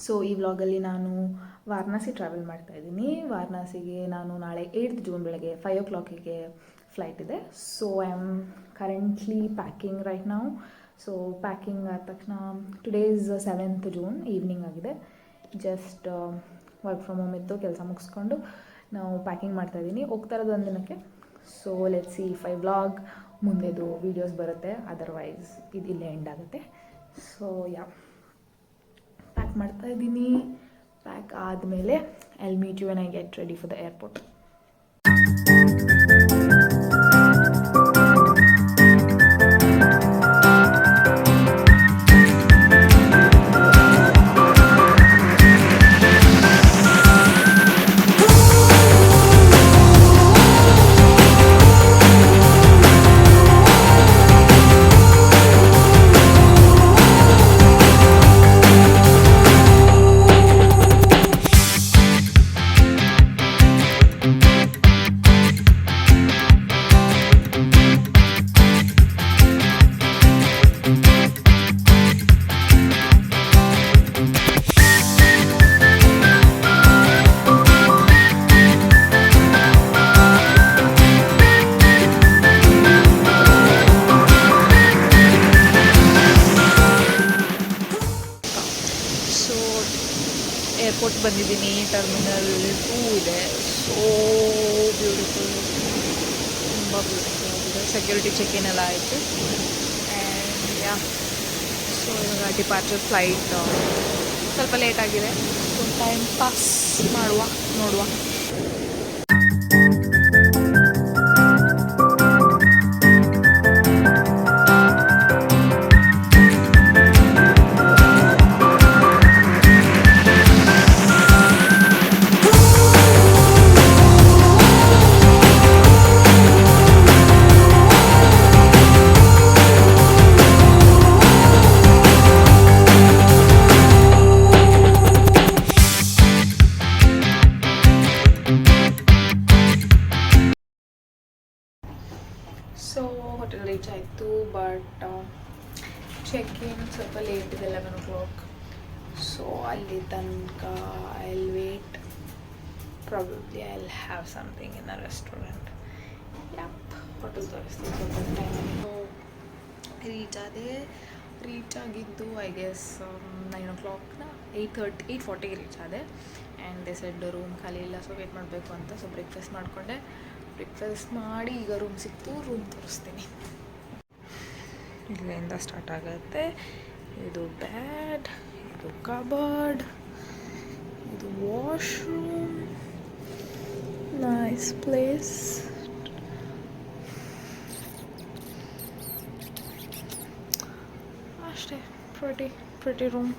So ಈ ವ್ಲಾಗಲ್ಲಿ ನಾನು ವಾರಣಾಸಿ ಟ್ರಾವೆಲ್ ಮಾಡ್ತಾ ಇದ್ದೀನಿ. ವಾರಣಾಸಿಗೆ ನಾನು ನಾಳೆ 8th ಜೂನ್ ಬೆಳಗ್ಗೆ 5 o'clockಗೆ ಫ್ಲೈಟ್ ಇದೆ. So I am currently packing right ನಾವು. ಸೊ ಪ್ಯಾಕಿಂಗ್ ಆದ ತಕ್ಷಣ today is 7th June evening ಆಗಿದೆ. ಜಸ್ಟ್ ವರ್ಕ್ ಫ್ರಮ್ ಹೋಮ್ ಇತ್ತು, ಕೆಲಸ ಮುಗಿಸ್ಕೊಂಡು ನಾವು ಪ್ಯಾಕಿಂಗ್ ಮಾಡ್ತಾಯಿದ್ದೀನಿ. ಹೋಗ್ತಾ ಇರೋದು ಒಂದು ದಿನಕ್ಕೆ. So let's see if I vlog ಮುಂದೆದು ವೀಡಿಯೋಸ್ ಬರುತ್ತೆ, ಅದರ್ವೈಸ್ ಇದು ಇಲ್ಲೇ ಎಂಡ್ ಆಗುತ್ತೆ. ಸೊ ಯಾ ಪ್ಯಾಕ್ ಮಾಡ್ತಾ ಇದ್ದೀನಿ. ಪ್ಯಾಕ್ ಆದಮೇಲೆ I will meet you when I get ready for the airport. Airport ಬಂದಿದ್ದೀನಿ. ಟರ್ಮಿನಲ್ 2 ಇದೆ. ಸೋ ಬ್ಯೂಟಿಫುಲ್, ತುಂಬ ಬ್ಯೂಟಿಫುಲ್ ಆಗಿದೆ. ಸೆಕ್ಯೂರಿಟಿ ಚೆಕ್ ಇನ್ ಎಲ್ಲ ಆಯಿತು. ಆ್ಯಂಡ್ ಯಾ, ಸೊ ಇವಾಗ ಡಿಪಾರ್ಚರ್ ಫ್ಲೈಟ್ ಸ್ವಲ್ಪ ಲೇಟ್ ಆಗಿದೆ. ಸೊ ಟೈಮ್ ಪಾಸ್ ನೋಡುವ. ಸೊ ಹೋಟೆಲ್ ರೀಚ್ ಆಯಿತು. ಬಟ್ ಚೆಕ್ ಇನ್ ಸ್ವಲ್ಪ ಲೇಟ್ ಇದೆ, 11 o'clock. ಸೊ ಅಲ್ಲಿ ತನಕ I will wait. Probably I will have something in a restaurant. App hotel ತೋರಿಸ್ತೀನಿ ಸ್ವಲ್ಪ ಟೈಮಲ್ಲಿ. ರೀಚ್ ಆಗಿದ್ದು ಐ ಗೆಸ್ 9 o'clock, 8:40 ರೀಚ್ ಆದೆ. ಆ್ಯಂಡ್ ದೇ ಸೆಡ್ ರೂಮ್ ಖಾಲಿ ಇಲ್ಲ, ಸೊ ವೇಟ್ ಮಾಡಬೇಕು ಅಂತ. ಸೊ ಬ್ರೇಕ್ಫಾಸ್ಟ್ ಮಾಡಿಕೊಂಡೆ. ಬ್ರೇಕ್ಫಾಸ್ಟ್ ಮಾಡಿ ಈಗ ರೂಮ್ ಸಿಕ್ತು. ರೂಮ್ ತೋರಿಸ್ತೀನಿ. ಇಲ್ಲಿಂದ ಸ್ಟಾರ್ಟ್ ಆಗುತ್ತೆ. ಇದು ಬ್ಯಾಡ್, ಇದು ಕಬರ್ಡ್, ಇದು ವಾಶ್ರೂಮ್. Nice place. ಅಷ್ಟೇ, ಪ್ರಿಟಿ ರೂಮ್.